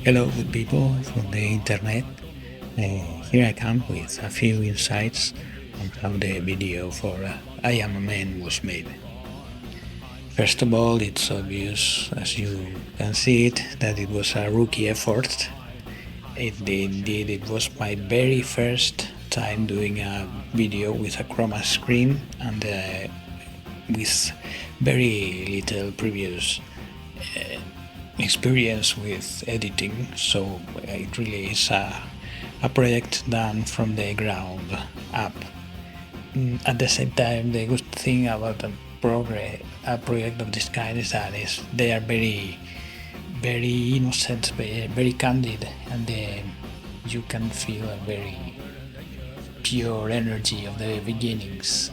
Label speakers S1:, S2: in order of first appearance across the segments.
S1: Hello, good people from the internet. Here I come with a few insights on how the video for I Am a Man was made. First of all, it's obvious, as you can see it, that it was a rookie effort. Indeed, it was my very first time doing a video with a chroma screen and with very little previous experience with editing, so it really is a project done from the ground up. At the same time, the good thing about a project of this kind is that they are very innocent, very candid, and you can feel a very pure energy of the beginnings.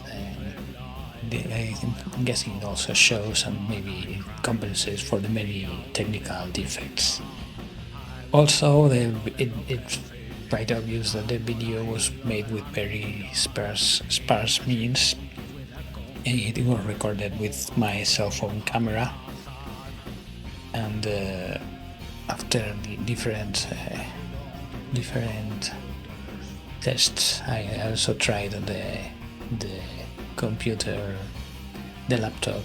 S1: I'm guessing it also shows and maybe compensates for the many technical defects. Also, it's quite obvious that the video was made with very sparse means. It was recorded with my cell phone camera, and after different tests, I also tried the computer, the laptop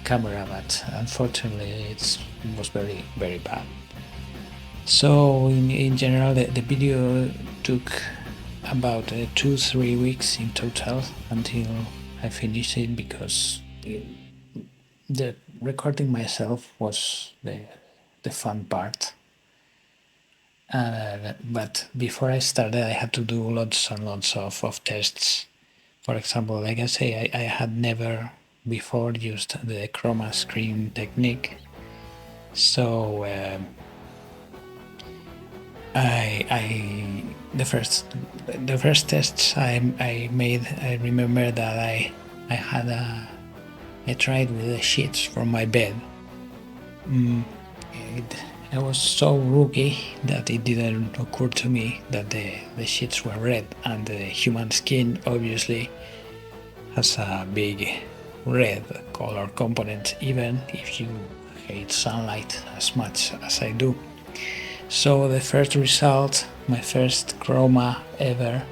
S1: camera, but unfortunately it was very bad. So in general, the video took about 2-3 weeks in total until I finished it, because the recording myself was the fun part. But before I started, I had to do lots and lots of tests. For example, like I say, I had never before used the chroma screen technique, so the first tests I made, I remember that I tried with the sheets from my bed. I was so rookie that it didn't occur to me that the sheets were red, and the human skin obviously has a big red color component, even if you hate sunlight as much as I do. So the first result, my first chroma ever,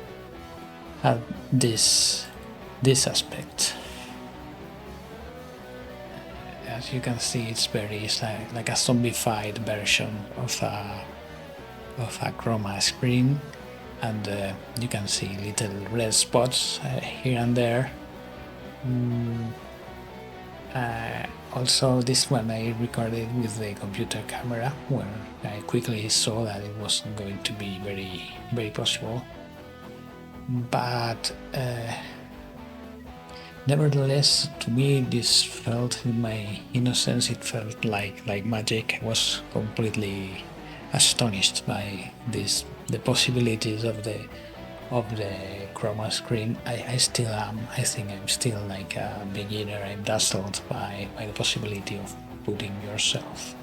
S1: had this aspect. As you can see, it's like a zombified version of a chroma screen, and you can see little red spots here and there. Also, this one I recorded with the computer camera, where I quickly saw that it wasn't going to be very possible. But nevertheless, to me, this felt, in my innocence, it felt like magic. I was completely astonished by the possibilities of the chroma screen. I still am. I think I'm still like a beginner. I'm dazzled by the possibility of putting yourself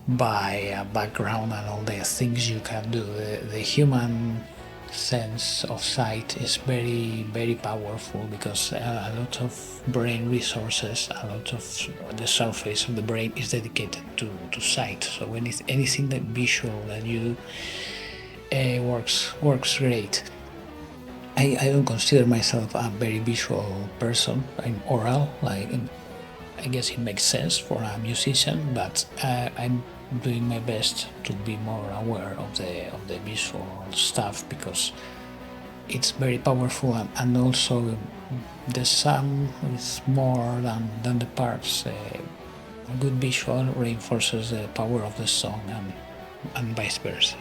S1: by a background and all the things you can do. The human sense of sight is very powerful, because a lot of brain resources, a lot of the surface of the brain is dedicated to sight. So when it's anything that visual that you works great. I don't consider myself a very visual person. I'm oral, I guess it makes sense for a musician, but I'm doing my best to be more aware of the visual stuff, because it's very powerful, and also the sum is more than the parts. A good visual reinforces the power of the song, and vice versa.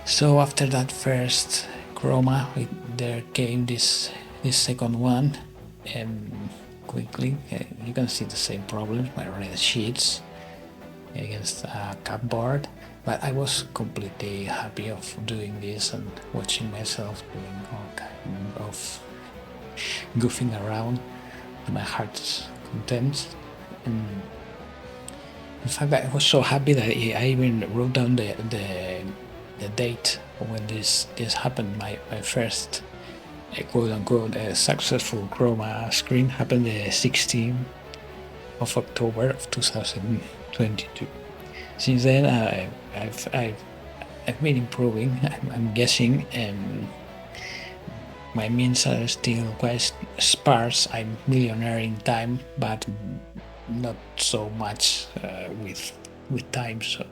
S1: So after that first chroma, there came this second one, and quickly you can see the same problems, my red sheets against a cupboard. But I was completely happy of doing this and watching myself doing all kind of goofing around to my heart's content. And in fact, I was so happy that I even wrote down the date when this happened. My first quote-unquote successful chroma screen happened the 16th of October of 2022. Since then, I've been improving. I'm guessing, my means are still quite sparse. I'm millionaire in time, but not so much with time. So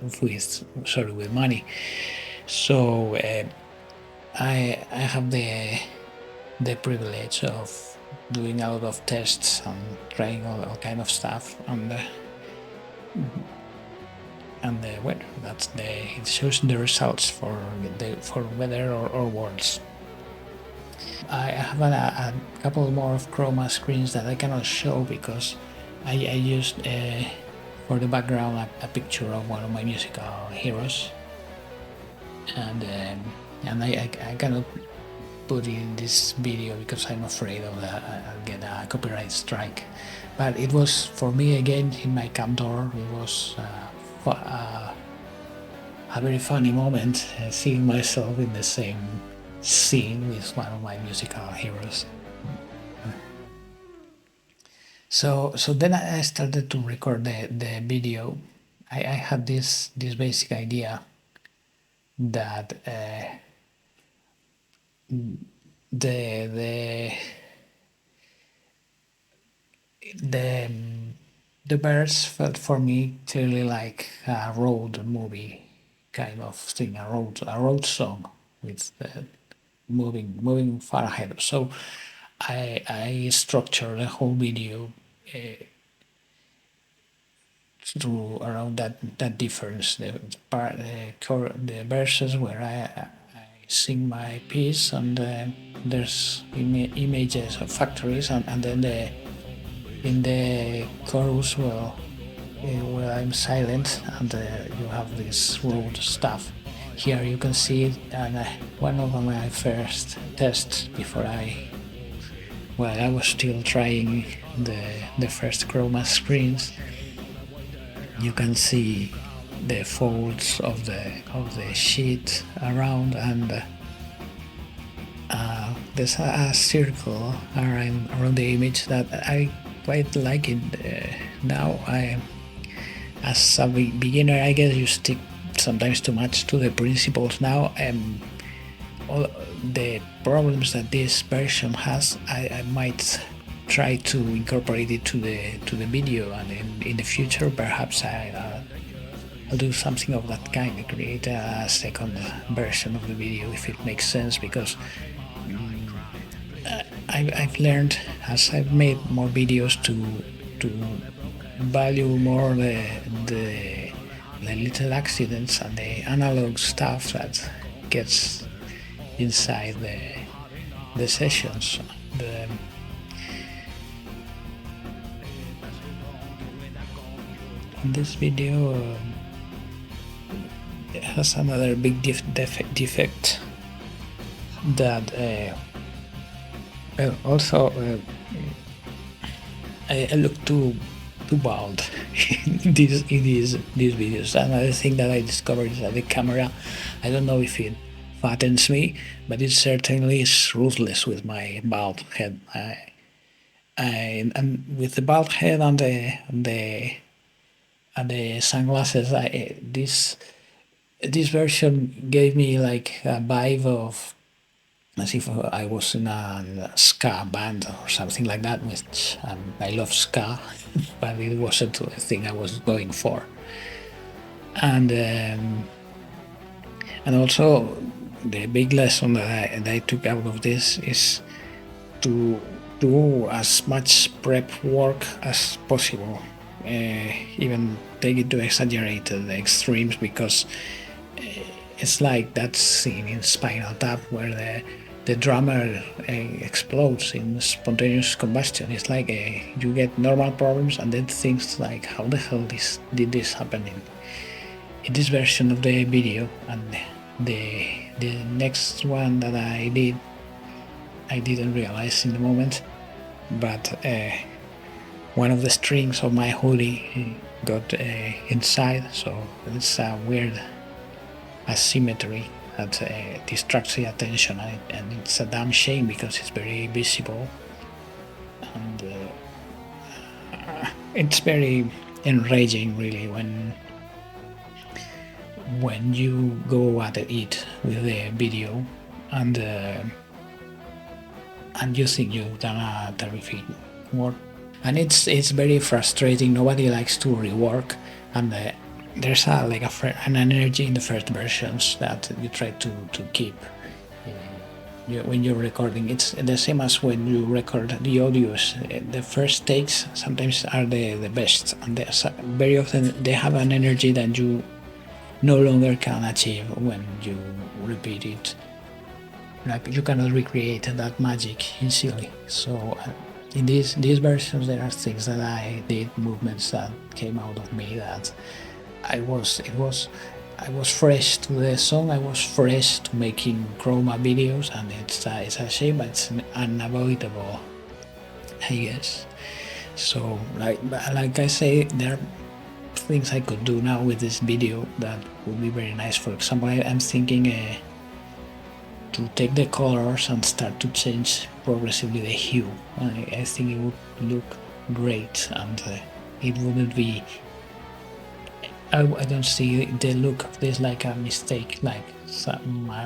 S1: with money. So I have the privilege of doing a lot of tests and trying all kind of stuff, and well, it shows the results for better or worse. I have a couple more of chroma screens that I cannot show because I used for the background a picture of one of my musical heroes, and I cannot put in this video because I'm afraid of I'll get a copyright strike. But it was, for me again, in my Camtor, it was a very funny moment seeing myself in the same scene with one of my musical heroes. So then I started to record the video. I had this basic idea that the the the birds felt for me clearly like a road movie kind of thing, a road song with moving far ahead. So I structured the whole video through around that difference, the verses where I sing my piece, and there's images of factories, and then in the chorus, well, where I'm silent, and you have this road stuff. Here you can see it, and one of my first tests before I was still trying the first chroma screens. You can see the folds of the sheet around, and there's a circle around the image that I quite like it. Now as a beginner, I guess you stick sometimes too much to the principles. Now all the problems that this version has, I might try to incorporate it to the video, and in the future perhaps I'll do something of that kind, create a second version of the video if it makes sense, because I've learned as I've made more videos to value more the little accidents and the analog stuff that gets inside the sessions. This video has another big defect that also I look too bald in these videos. Another thing that I discovered is that the camera, I don't know if it fattens me, but it certainly is ruthless with my bald head. And with the bald head and the sunglasses, this version gave me like a vibe of as if I was in a ska band or something like that, which I love ska, but it wasn't the thing I was going for. And also the big lesson that I took out of this is to do as much prep work as possible, even take it to exaggerated extremes, because it's like that scene in Spinal Tap where the drummer explodes in spontaneous combustion. It's like you get normal problems and then things like, how the hell did this happen in this version of the video. And the next one that I didn't realize in the moment, but one of the strings of my hoodie got inside, so it's a weird asymmetry that distracts the attention, and it's a damn shame because it's very visible, and it's very enraging really when when you go at it with the video and uh, and you think you've done a terrific work. And it's very frustrating. Nobody likes to rework, and there's an energy in the first versions that you try to keep. When you're recording, it's the same as when you record the audios. The first takes sometimes are the best, and very often they have an energy that you no longer can achieve when you repeat it. Like you cannot recreate that magic easily. So in these versions, there are things that I did, movements that came out of me that I was fresh to the song. I was fresh to making chroma videos, and it's a shame, but it's unavoidable, I guess. So like I say, there are things I could do now with this video that would be very nice. For example, I'm thinking to take the colors and start to change progressively the hue. I think it would look great, and it wouldn't be. I don't see the look of this like a mistake, like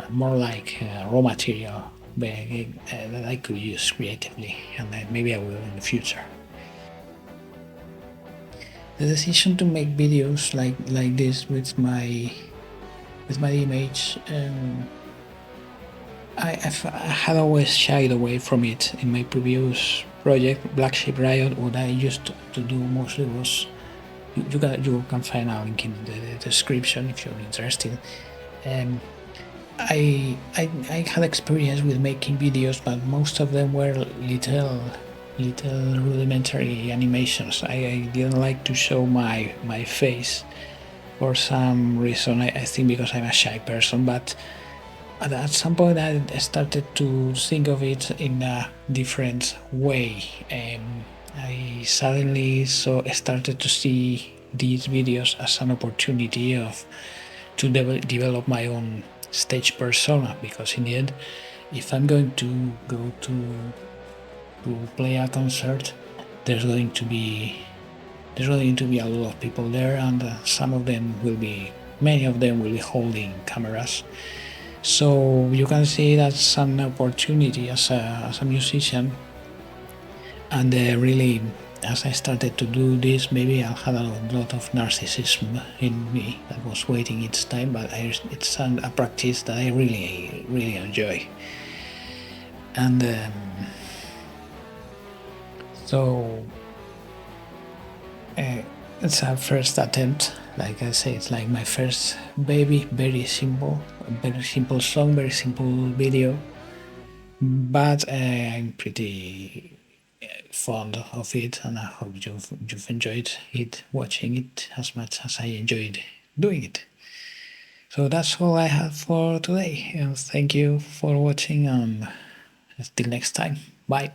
S1: more like raw material that I could use creatively, and maybe I will in the future. The decision to make videos like this with my image. I had always shied away from it. In my previous project, Black Sheep Riot, what I used to do mostly was you can find a link in the description if you're interested. I had experience with making videos, but most of them were little rudimentary animations. I didn't like to show my face for some reason. I think because I'm a shy person, but at some point I started to think of it in a different way. I suddenly started to see these videos as an opportunity to develop my own stage persona, because in the end, if I'm going to go to play a concert, there's going to be a lot of people there, and many of them will be holding cameras. So you can see that's an opportunity as a musician. And really, as I started to do this, maybe I had a lot of narcissism in me that was waiting its time, but it's a practice that I really enjoy. And so it's a first attempt. Like I say, it's like my first baby, very simple song, very simple video, but I'm pretty fond of it, and I hope you've enjoyed it, watching it as much as I enjoyed doing it. So that's all I have for today, and thank you for watching, and until next time, bye.